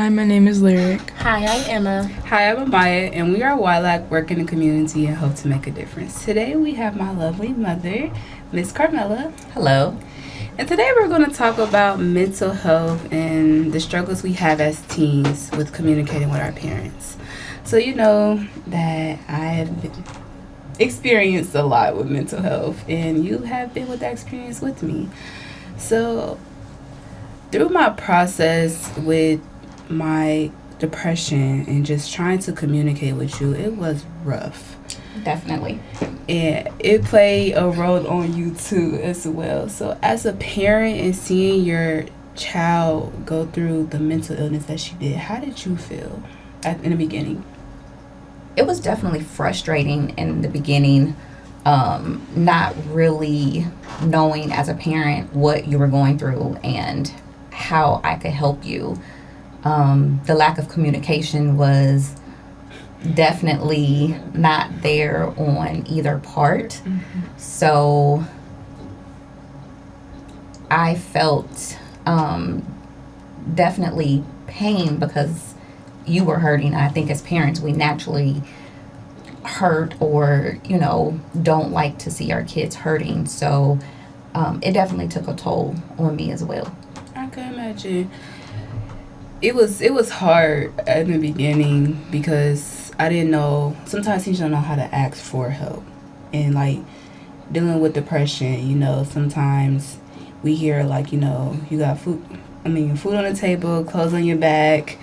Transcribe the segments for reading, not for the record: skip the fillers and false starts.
Hi, my name is Lyric. Hi, I'm Emma. Hi, I'm Amaya, and we are YLAG, work in the community and hope to make a difference. Today we have my lovely mother, Miss Carmela. Hello. And today we're going to talk about mental health and the struggles we have as teens with communicating with our parents. So you know that I have experienced a lot with mental health, and you have been with that experience with me. So through my process with my depression and just trying to communicate with you, it was rough. Definitely. And it played a role on you too as well. So as a parent and seeing your child go through the mental illness that she did, how did you feel in the beginning? It was definitely frustrating in the beginning, not really knowing as a parent what you were going through and how I could help you. The lack of communication was definitely not there on either part. Mm-hmm. So I felt definitely pain because you were hurting. I think as parents, we naturally hurt or, don't like to see our kids hurting. So it definitely took a toll on me as well. I can imagine. It was hard in the beginning because I didn't know. Sometimes teachers don't know how to ask for help, and like dealing with depression. Sometimes we hear you got food. Food on the table, clothes on your back.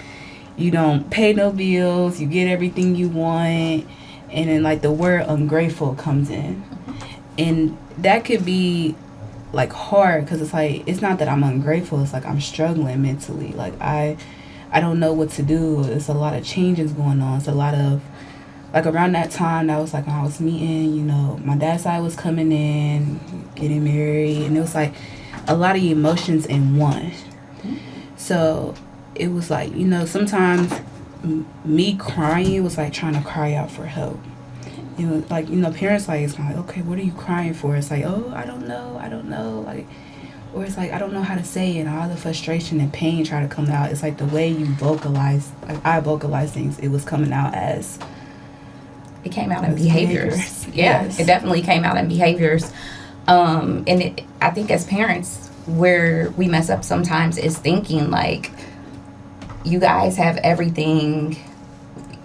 You don't pay no bills. You get everything you want, and then the word ungrateful comes in, and that could be hard because it's not that I'm ungrateful. It's I'm struggling mentally. I don't know what to do. It's a lot of changes going on. It's a lot of around that time that was when I was meeting, my dad's side was coming in, getting married, and it was a lot of emotions in one. So it was sometimes me crying was trying to cry out for help. It was parents it's kind of okay, what are you crying for? It's oh, I don't know, or it's I don't know how to say it, and all the frustration and pain try to come out. It's the way you vocalize, I vocalize things, it was coming out as it came out in behaviors. Yeah, yes. It definitely came out in behaviors. I think as parents, where we mess up sometimes is thinking you guys have everything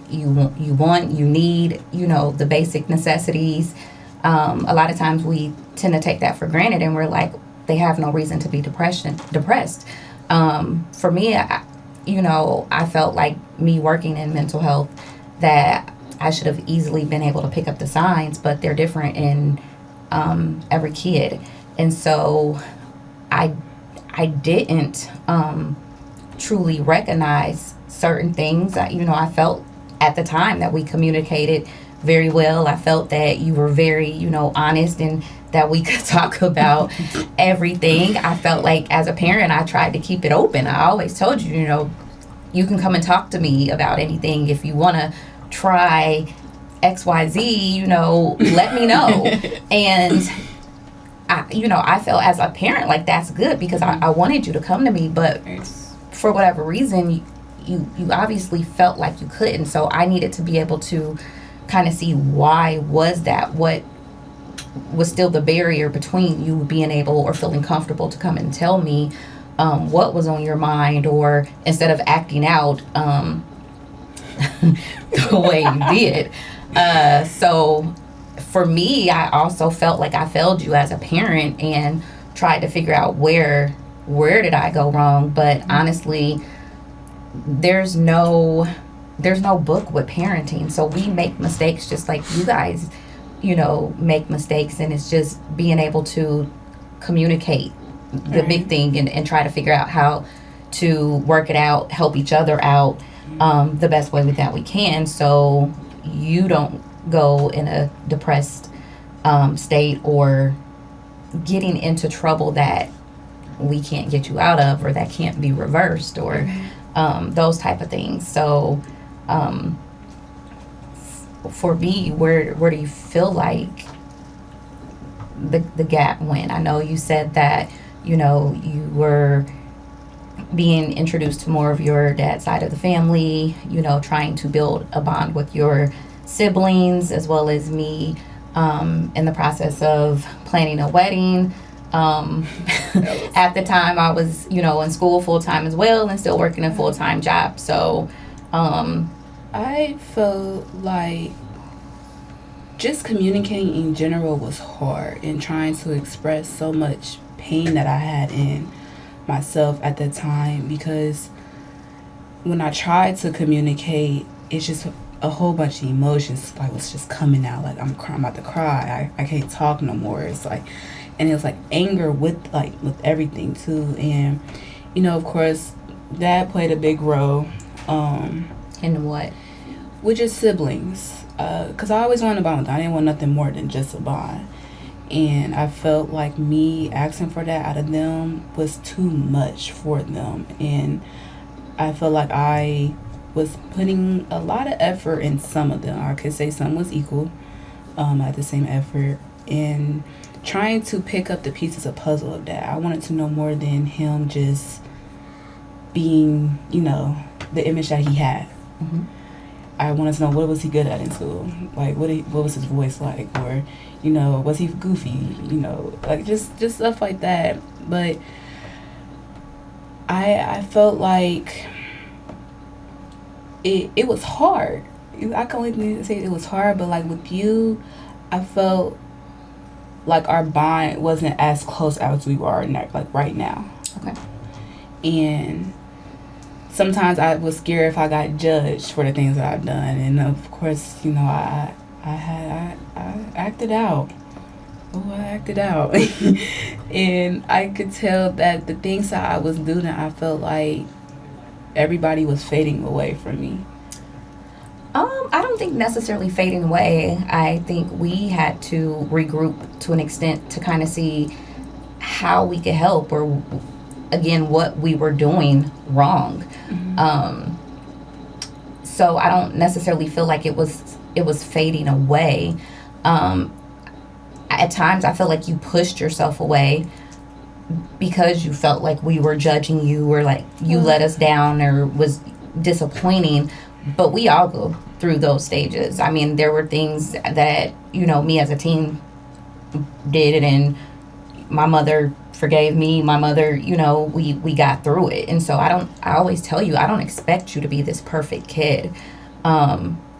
you want, you need, the basic necessities. A lot of times we tend to take that for granted, and we're they have no reason to be depressed. For me, I felt like me working in mental health that I should have easily been able to pick up the signs, but they're different in every kid. And so I didn't truly recognize certain things. I felt at the time that we communicated very well. I felt that you were very, honest and that we could talk about everything. I felt like as a parent, I tried to keep it open. I always told you, you can come and talk to me about anything. If you want to try XYZ, let me know. And I felt as a parent that's good because I wanted you to come to me, but for whatever reason, you obviously felt like you couldn't. So I needed to be able to kind of see why was that, what was still the barrier between you being able or feeling comfortable to come and tell me what was on your mind, or instead of acting out the way you did. So for me, I also felt like I failed you as a parent and tried to figure out where did I go wrong. But honestly, there's no book with parenting. So we make mistakes just like you guys, make mistakes. And it's just being able to communicate the big thing and try to figure out how to work it out, help each other out the best way that we can, so you don't go in a depressed state or getting into trouble that we can't get you out of, or that can't be reversed, or those type of things. So for me, where do you feel like the gap went? I know you said that you were being introduced to more of your dad's side of the family, trying to build a bond with your siblings, as well as me, in the process of planning a wedding. At the time, I was, in school full time as well, and still working a full time job. So, I felt like just communicating in general was hard, and trying to express so much pain that I had in myself at the time, because when I tried to communicate, it's just a whole bunch of emotions like was just coming out. Like I'm about to cry. I can't talk no more. It's like, and it was like anger with everything too. And of course that played a big role. In what? With just siblings, because I always wanted a bond. I didn't want nothing more than just a bond. And I felt like me asking for that out of them was too much for them. And I felt like I was putting a lot of effort in some of them. I could say some was equal, at the same effort. And trying to pick up the pieces of puzzle of that. I wanted to know more than him just being, the image that he had. Mm-hmm. I wanted to know, what was he good at in school? Like, what was his voice like? Or, was he goofy? Like just stuff like that. But I felt like it was hard. I can only say it was hard, but like with you, I felt like our bond wasn't as close as we are like right now. Okay. And sometimes I was scared if I got judged for the things that I've done, and of course, I acted out. Oh, I acted out, and I could tell that the things that I was doing, I felt like everybody was fading away from me. I don't think necessarily fading away. I think we had to regroup to an extent to kind of see how we could help, or again, what we were doing wrong. Mm-hmm. So I don't necessarily feel like it was fading away. At times I feel like you pushed yourself away because you felt like we were judging you, or like you let us down, or was disappointing. But we all go through those stages. I mean, there were things that, me as a teen did, and my mother forgave me. My mother, we got through it. And so I always tell you, I don't expect you to be this perfect kid,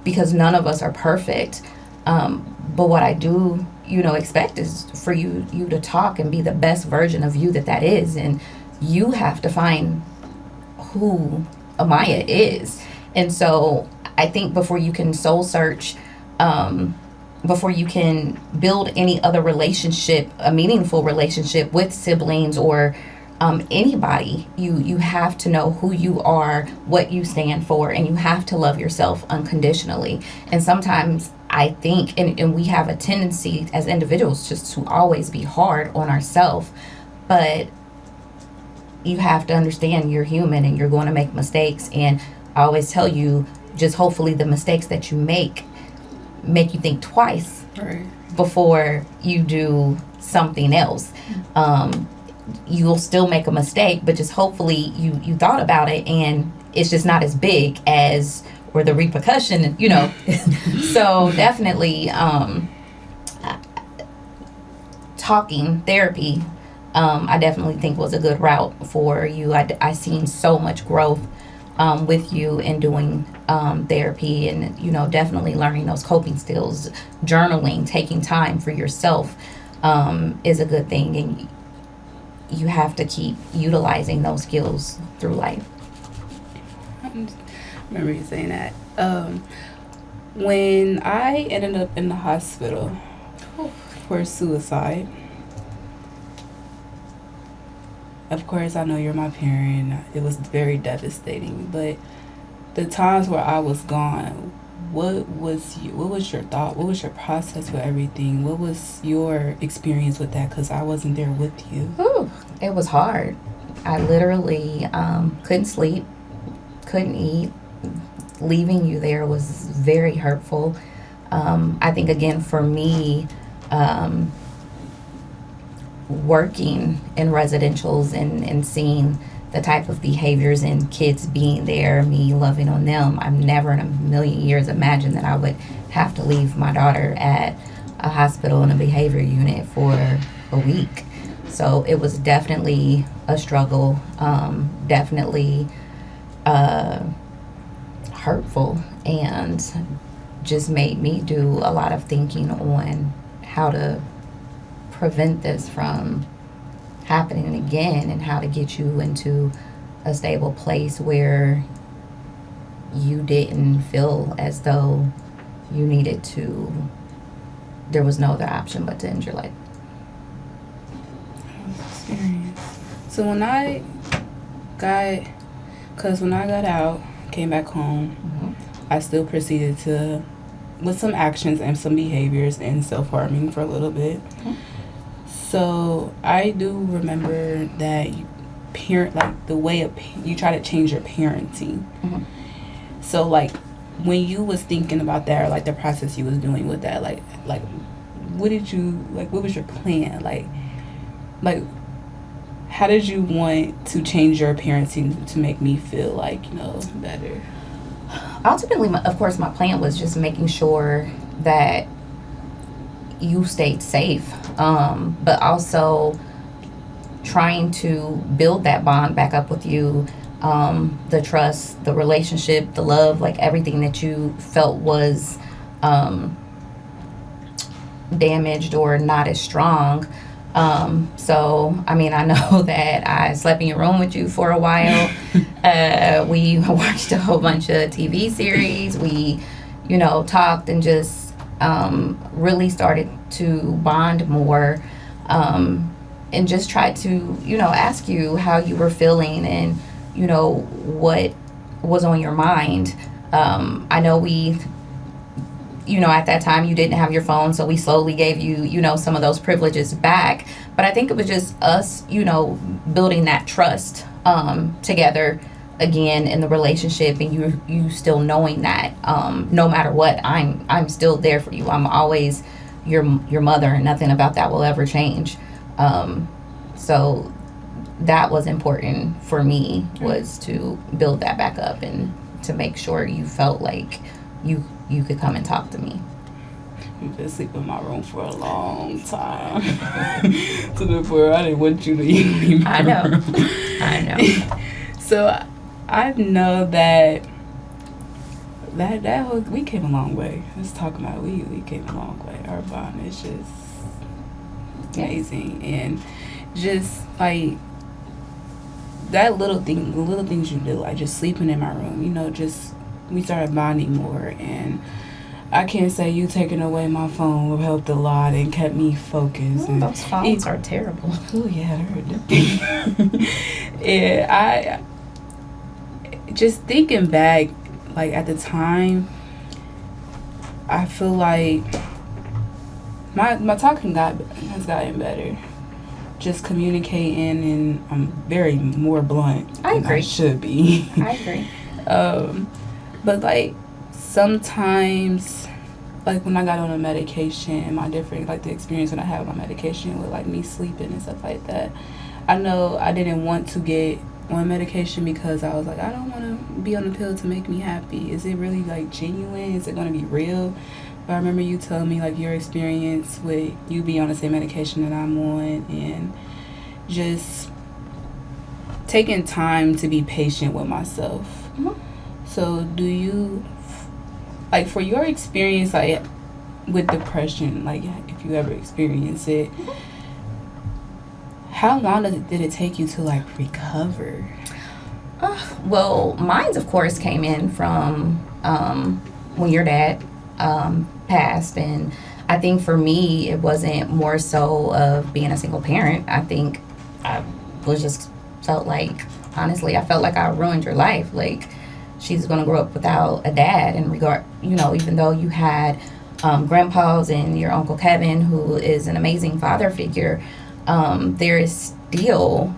because none of us are perfect. But what I do, expect is for you to talk and be the best version of you that is. And you have to find who Amaya is. And so I think before you can soul search, before you can build any other relationship, a meaningful relationship with siblings or anybody, you have to know who you are, what you stand for, and you have to love yourself unconditionally. And sometimes I think, and we have a tendency as individuals just to always be hard on ourselves, but you have to understand you're human and you're going to make mistakes. And I always tell you, just hopefully the mistakes that you make you think twice before you do something else. You'll still make a mistake, but just hopefully you thought about it and it's just not as big as, or the repercussion, So definitely talking, therapy, I definitely think was a good route for you. I seen so much growth with you in doing therapy, and definitely learning those coping skills. Journaling, taking time for yourself is a good thing, and you have to keep utilizing those skills through life. I remember you saying that. When I ended up in the hospital for suicide, of course, I know you're my parent. It was very devastating. But the times where I was gone, what was your thought? What was your process with everything? What was your experience with that? Because I wasn't there with you. Ooh, it was hard. I literally couldn't sleep, couldn't eat. Leaving you there was very hurtful. I think, again, for me, working in residentials and seeing the type of behaviors and kids being there, me loving on them, I've never in a million years imagined that I would have to leave my daughter at a hospital in a behavior unit for a week. So it was definitely a struggle, definitely hurtful, and just made me do a lot of thinking on how to prevent this from happening again, and how to get you into a stable place where you didn't feel as though you needed to, there was no other option but to end your life. Experience. So when I got out, came back home, I still proceeded to, with some actions and some behaviors and self-harming for a little bit. So I do remember that the way you try to change your parenting. So like when you was thinking about that, or like the process you was doing with that, like what was your plan? Like how did you want to change your parenting to make me feel like, better? Ultimately, of course, my plan was just making sure that you stayed safe, but also trying to build that bond back up with you, the trust, the relationship, the love, like everything that you felt was damaged or not as strong. So, I mean, I know that I slept in your room with you for a while. We watched a whole bunch of TV series. We, talked and just really started to bond more, and just tried to, ask you how you were feeling and, what was on your mind. I know we, at that time you didn't have your phone, so we slowly gave you, some of those privileges back. But I think it was just us, building that trust together again in the relationship, and you still knowing that no matter what, I'm still there for you. I'm always your mother, and nothing about that will ever change. So that was important for me, was to build that back up and to make sure you felt like you could come and talk to me. You've been sleeping in my room for a long time. To the point where I didn't want you to even leave my room. I know. So I know that whole, we came a long way. Let's talk about we came a long way. Our bond is just amazing. And just like that the little things you do, like just sleeping in my room, just we started bonding more. And I can't say you taking away my phone helped a lot and kept me focused. Ooh, those phones are terrible. Oh yeah, I heard that. And I just thinking back, like at the time, I feel like my talking has gotten better. Just communicating, and I'm very more blunt than I should be. I agree. But like sometimes, like when I got on a medication, the experience when I had my medication with like me sleeping and stuff like that, I know I didn't want to get on medication because I was like, I don't want to be on a pill to make me happy. Is it really like genuine? Is it going to be real? But I remember you telling me like your experience with you being on the same medication that I'm on, and just taking time to be patient with myself. Mm-hmm. So do you, like for your experience, like with depression, like if you ever experience it, how long did it take you to like recover? Well, mine of course came in from when your dad passed, and I think for me it wasn't more so of being a single parent. I think I felt like, honestly, I felt like I ruined your life. Like, she's going to grow up without a dad, in regard, even though you had grandpas and your Uncle Kevin, who is an amazing father figure, there is still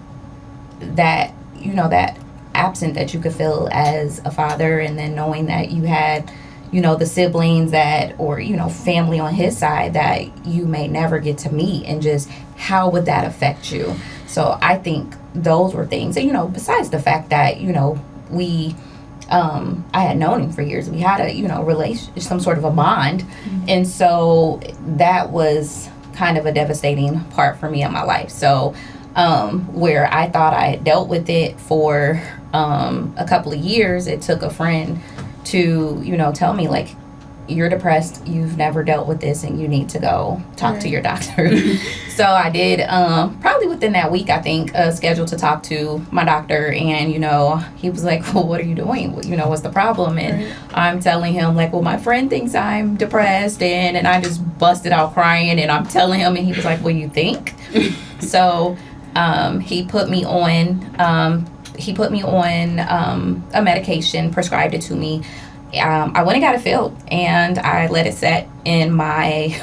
that, that absent that you could feel as a father. And then knowing that you had, the siblings that, or, family on his side that you may never get to meet, and just how would that affect you? So I think those were things, and besides the fact that we I had known him for years. We had a relation, some sort of a bond, and so that was kind of a devastating part for me in my life. So where I thought I had dealt with it for a couple of years, it took a friend to tell me, like, you're depressed, you've never dealt with this, and you need to go talk to your doctor. So I did, probably within that week, I think, scheduled to talk to my doctor, and he was like, well, what are you doing? What's the problem? And I'm telling him, like, well, my friend thinks I'm depressed, and I just busted out crying, and I'm telling him, and he was like, well, you think? So he put me on a medication, prescribed it to me. I went and got it filled, and I let it set in my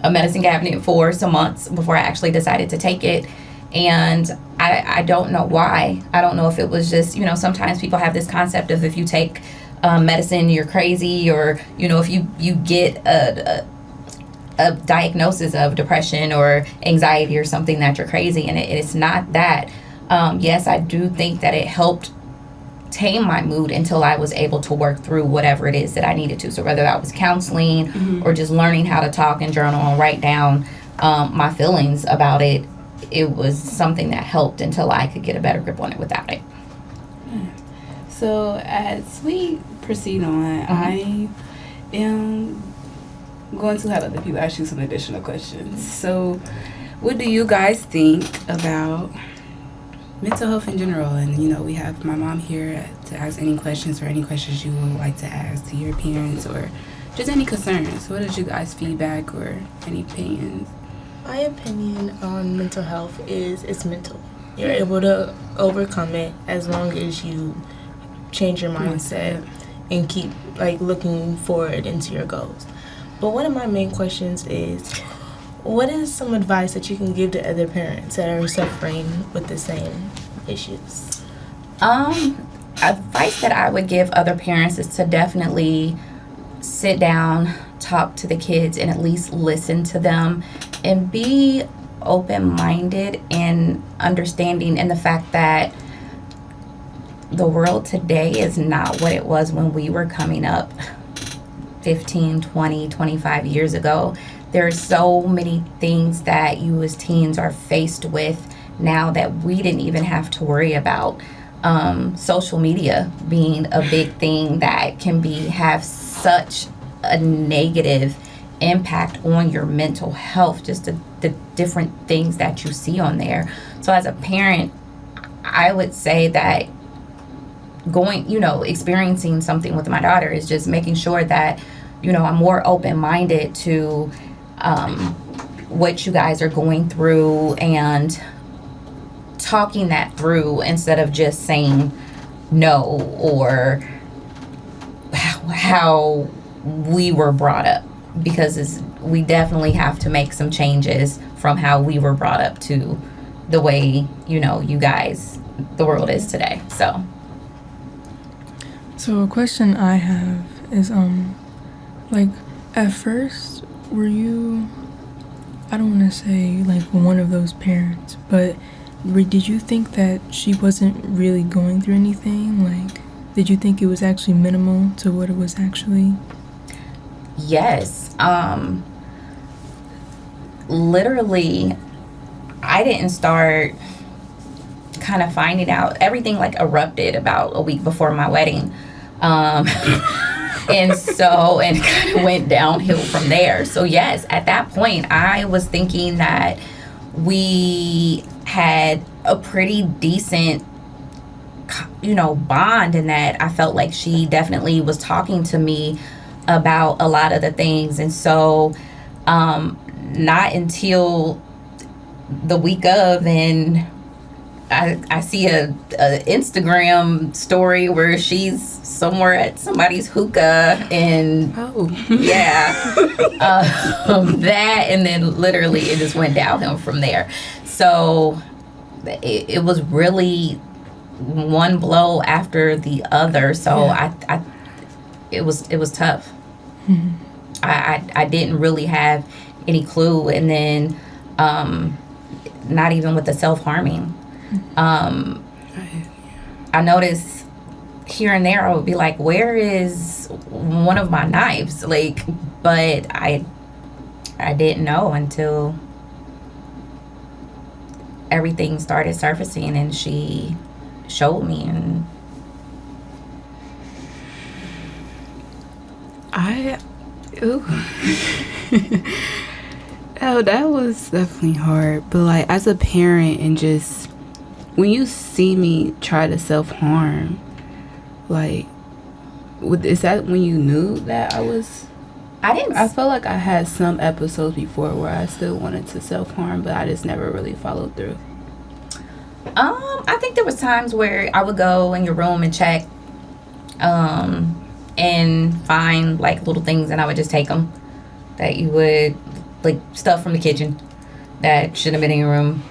a medicine cabinet for some months before I actually decided to take it. And I don't know why. I don't know if it was just, sometimes people have this concept of if you take medicine, you're crazy, or, if you get a diagnosis of depression or anxiety or something, that you're crazy. And it's not that. Yes, I do think that it helped tame my mood until I was able to work through whatever it is that I needed to. So whether that was counseling or just learning how to talk and journal and write down my feelings about it, it was something that helped until I could get a better grip on it without it. So as we proceed on, I am going to have other people ask you some additional questions. So what do you guys think about mental health in general? And we have my mom here to ask any questions, or any questions you would like to ask to your parents, or just any concerns. What is you guys' feedback or any opinions? My opinion on mental health is it's mental. You're able to overcome it as long as you change your mindset and keep looking forward into your goals. But one of my main questions is, what is some advice that you can give to other parents that are suffering with the same issues? Advice that I would give other parents is to definitely sit down, talk to the kids, and at least listen to them, and be open-minded and understanding in the fact that the world today is not what it was when we were coming up 15, 20, 25 years ago. There are so many things that you as teens are faced with now that we didn't even have to worry about. Social media being a big thing that can have such a negative impact on your mental health, just the different things that you see on there. So as a parent, I would say that experiencing something with my daughter is just making sure that, I'm more open-minded to what you guys are going through and talking that through instead of just saying no, or how we were brought up, because we definitely have to make some changes from how we were brought up to the way you guys, the world is today. So a question I have is at first, were you, I don't want to say one of those parents, but did you think that she wasn't really going through anything? Did you think it was actually minimal to what it was actually? Yes. Literally, I didn't start kind of finding out. Everything erupted about a week before my wedding. And it kind of went downhill from there. So yes, at that point, I was thinking that we had a pretty decent, bond, and that I felt like she definitely was talking to me about a lot of the things. And so, not until the week of, and I see a Instagram story where she's somewhere at somebody's hookah, and that, and then literally it just went downhill from there. So it was really one blow after the other. So it was tough. I didn't really have any clue, and then not even with the self-harming. I notice here and there I would be like, where is one of my knives? Like, but I didn't know until everything started surfacing and she showed me. And Oh, that was definitely hard. But like as a parent, and just when you see me try to self-harm, like, is that when you knew that I felt like I had some episodes before where I still wanted to self-harm, but I just never really followed through. I think there was times where I would go in your room and check, and find like little things, and I would just take them. That you would, like, stuff from the kitchen that shouldn't have been in your room.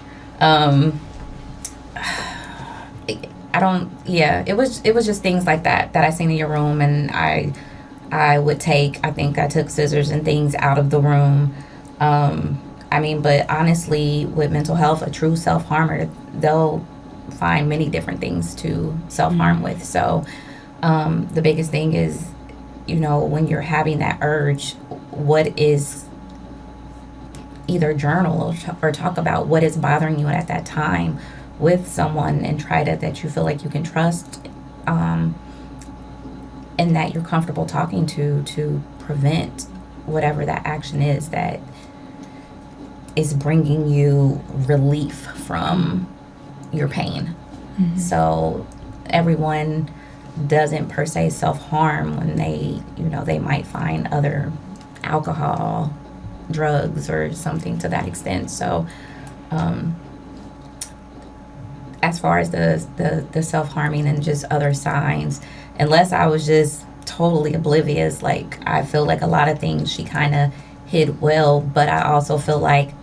It was just things like that I seen in your room, and I would take, I think I took scissors and things out of the room. But honestly, with mental health, a true self-harmer, they'll find many different things to self-harm with. So the biggest thing is, when you're having that urge, what is, either journal or talk about what is bothering you at that time with someone, and try that you feel like you can trust, and that you're comfortable talking to prevent whatever that action is that is bringing you relief from your pain. Mm-hmm. So everyone doesn't per se self-harm when they might find other alcohol, drugs, or something to that extent. So as far as the self-harming and just other signs, unless I was just totally oblivious, like, I feel like a lot of things she kind of hid well, but I also felt like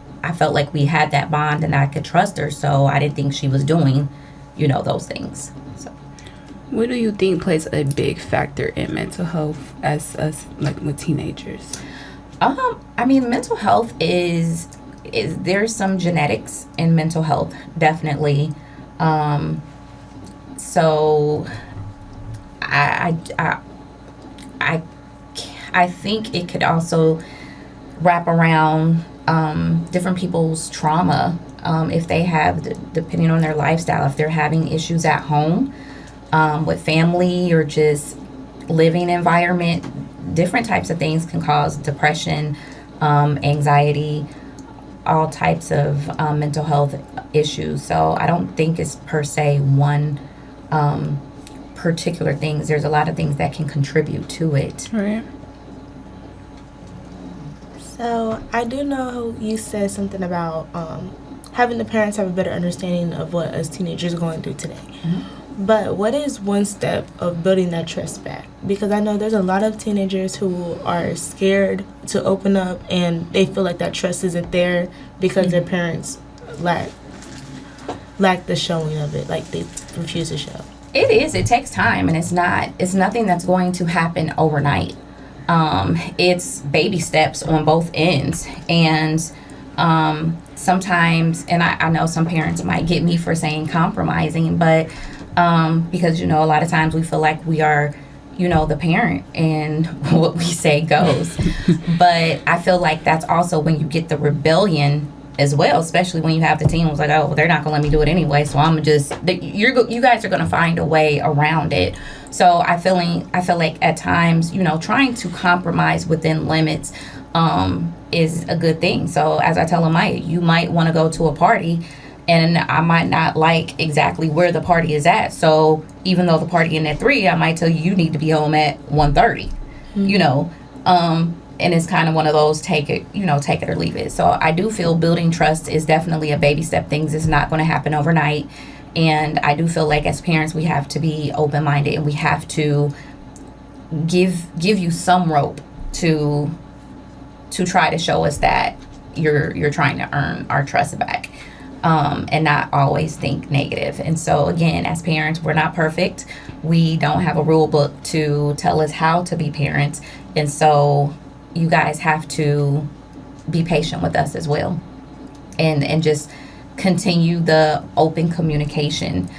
we had that bond and I could trust her, so I didn't think she was doing those things. So what do you think plays a big factor in mental health as us, like, with teenagers? Mental health is there's some genetics in mental health, definitely. So I think it could also wrap around different people's trauma, if they have, depending on their lifestyle, if they're having issues at home, with family, or just living environment. Different types of things can cause depression, anxiety, all types of mental health issues. So I don't think it's per se one particular things. There's a lot of things that can contribute to it. Right. So I do know you said something about having the parents have a better understanding of what us teenagers are going through today. Mm-hmm. But what is one step of building that trust back? Because I know there's a lot of teenagers who are scared to open up, and they feel like that trust isn't there because their parents lack the showing of it, like they refuse to show. It is. It takes time, and it's nothing that's going to happen overnight. It's baby steps on both ends, and sometimes, and I know some parents might get me for saying compromising, but because a lot of times we feel like we are the parent, and what we say goes. But I feel like that's also when you get the rebellion as well, especially when you have the teen who's like, oh, well, they're not gonna let me do it anyway, so I'm just, you guys are gonna find a way around it. So I feel like at times, trying to compromise within limits is a good thing. So as I tell Amaya, you might want to go to a party, and I might not like exactly where the party is at. So even though the party ended at 3, I might tell you need to be home at 1:30. Mm-hmm. And it's kind of one of those take it or leave it. So I do feel building trust is definitely a baby step. Things is not going to happen overnight. And I do feel like as parents, we have to be open-minded, and we have to give you some rope to try to show us that you're trying to earn our trust back. And not always think negative. And so again, as parents, we're not perfect. We don't have a rule book to tell us how to be parents. And so you guys have to be patient with us as well. And just continue the open communication.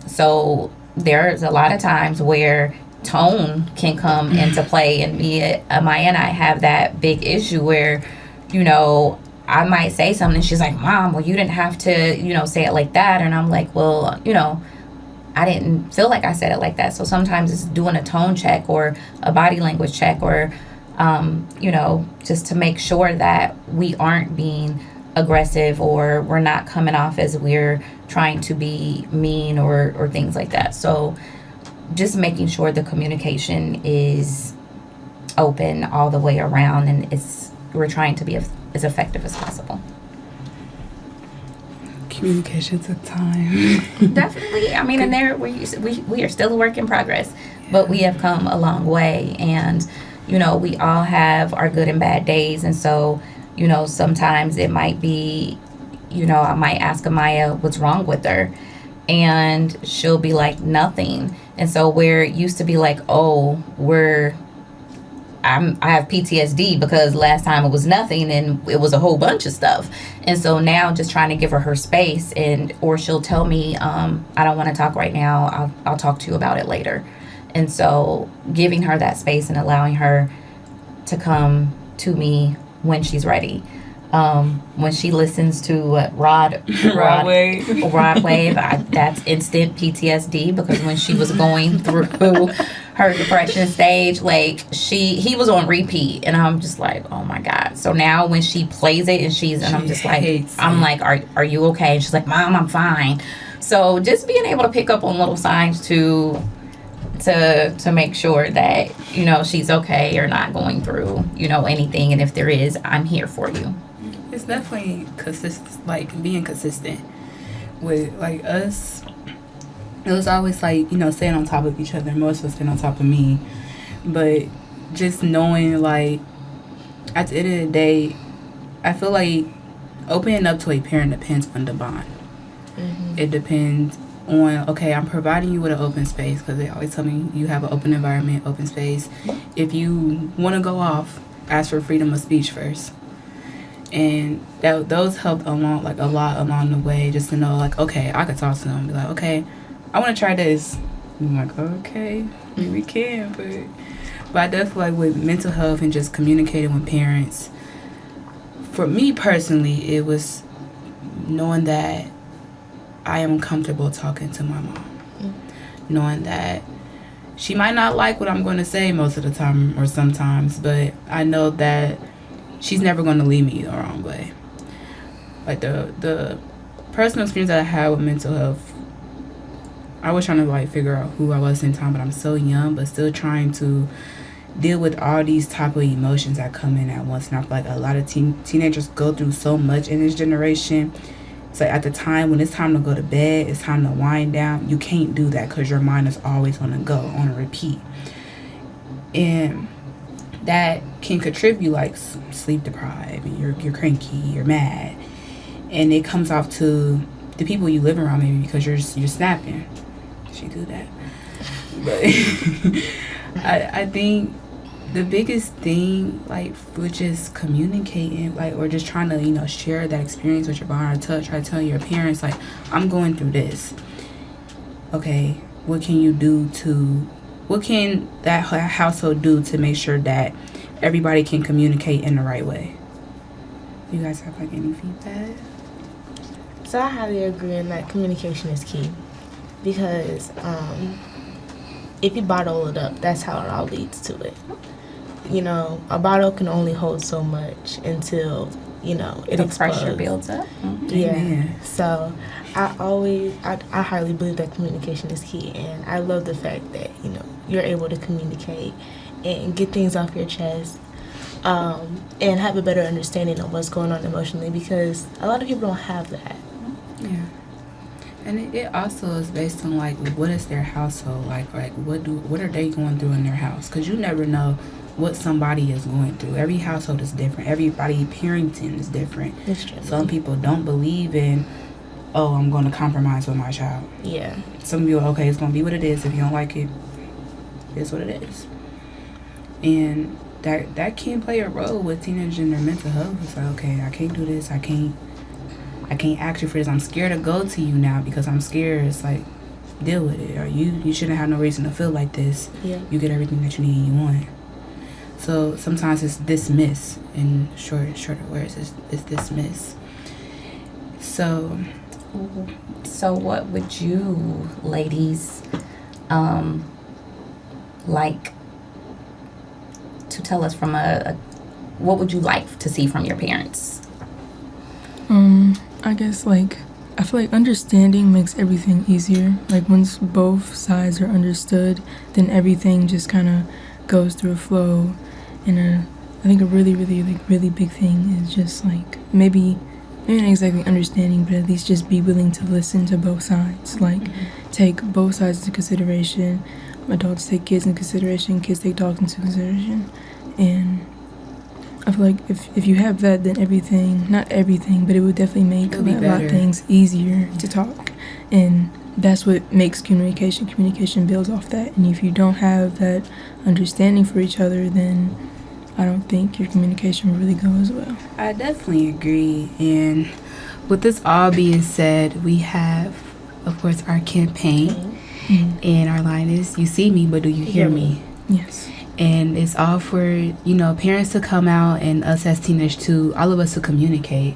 So there's a lot of times where tone can come into play, and Maya and I have that big issue where, you know, I might say something, she's like, Mom, well, you didn't have to, you know, say it like that. And I'm like, well, you know, I didn't feel like I said it like that. So sometimes it's doing a tone check or a body language check, or you know, just to make sure that we aren't being aggressive, or we're not coming off as we're trying to be mean or things like that. So just making sure the communication is open all the way around, and we're trying to be as effective as possible. Communication took time. Definitely. I mean, and there we are still a work in progress, but we have come a long way. And, you know, we all have our good and bad days. And so, you know, sometimes it might be, you know, I might ask Amaya what's wrong with her, and she'll be like, nothing. And so where it used to be like, oh, I have PTSD because last time it was nothing and it was a whole bunch of stuff. And so now just trying to give her space, or she'll tell me, I don't want to talk right now. I'll talk to you about it later. And so giving her that space and allowing her to come to me when she's ready. When she listens to Rod Wave, that's instant PTSD, because when she was going through her depression stage, like he was on repeat, and I'm just like, oh my God. So now when she plays it and I'm just like, are you okay? And she's like, Mom, I'm fine. So just being able to pick up on little signs to make sure that, you know, she's okay or not going through, you know, anything, and if there is, I'm here for you. It's definitely like being consistent with like us. It was always like, you know, staying on top of each other. Most of us staying on top of me, but just knowing, like, at the end of the day, I feel like opening up to a parent depends on the bond. Mm-hmm. It depends on, okay, I'm providing you with an open space, because they always tell me you have an open environment, open space. If you want to go off, ask for freedom of speech first. And those helped a lot along the way, just to know, like, okay, I could talk to them and be like, okay, I want to try this. I'm like, okay, we can, but I definitely, like, with mental health and just communicating with parents, for me personally, it was knowing that I am comfortable talking to my mom, knowing that she might not like what I'm going to say most of the time or sometimes, but I know that she's never going to lead me the wrong way. Like, the personal experience that I had with mental health, I was trying to, like, figure out who I was in time, but I'm so young, but still trying to deal with all these type of emotions that come in at once. And I feel like a lot of teenagers go through so much in this generation. So at the time when it's time to go to bed, it's time to wind down, you can't do that because your mind is always on a go, on a repeat. And that can contribute, like, sleep deprived, and you're cranky, you're mad, and it comes off to the people you live around, maybe because you're snapping. She do that, but I think the biggest thing, like, which is communicating, like, or just trying to, you know, share that experience with your bond or touch. Try to tell your parents, like, I'm going through this. Okay, what can that household do to make sure that everybody can communicate in the right way? You guys have, like, any feedback? So I highly agree in that communication is key, because if you bottle it up, that's how it all leads to it. You know, a bottle can only hold so much until, you know, it explodes. Pressure builds up. Mm-hmm. Yeah. Amen. So I highly believe that communication is key, and I love the fact that, you know, you're able to communicate and get things off your chest, and have a better understanding of what's going on emotionally, because a lot of people don't have that. Yeah. And it also is based on, like, what is their household like what are they going through in their house, because you never know what somebody is going through. Every household is different. Everybody parenting is different. Some people don't believe in, oh, I'm going to compromise with my child. Yeah. Some people, okay, it's going to be what it is. If you don't like it, it's what it is. And that can play a role with teenagers and their mental health. It's like, okay, I can't do this. I I can't ask you for this. I'm scared to go to you now because I'm scared. It's like, deal with it. Or you shouldn't have no reason to feel like this. Yeah. You get everything that you need and you want. So sometimes it's dismiss. In shorter words, it's dismiss. So what would you ladies like to tell us from what would you like to see from your parents? I guess like I feel like understanding makes everything easier. Like once both sides are understood, then everything just kind of goes through a flow. And I think a really big thing is just like maybe not exactly understanding, but at least just be willing to listen to both sides. Like take both sides into consideration. Adults take kids into consideration, kids take dogs into consideration. And I feel like if you have that, then not everything, but it would definitely make a lot of things easier to talk. And that's what makes communication. Communication builds off that. And if you don't have that understanding for each other, then I don't think your communication will really go as well. I definitely agree. And with this all being said, we have, of course, our campaign. And our line is, you see me, but do you hear me? Yes. And it's all for, parents to come out and us as teenagers too, all of us to communicate.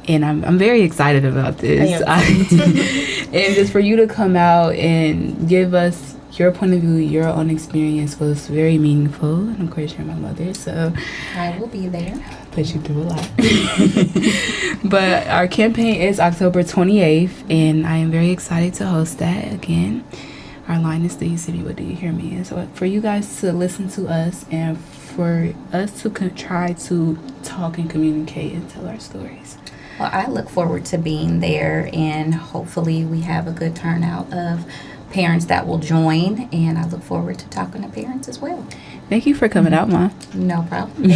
And I'm very excited about this. And just for you to come out and give us your point of view, your own experience was very meaningful. And of course, you're my mother, so I will be there. Put you through a lot. But our campaign is October 28th, and I am very excited to host that again. Our line is, do you see me, what do you hear me? And so for you guys to listen to us and for us to try to talk and communicate and tell our stories. Well, I look forward to being there, and hopefully we have a good turnout of parents that will join, and I look forward to talking to parents as well. Thank you for coming out, Mom. No problem.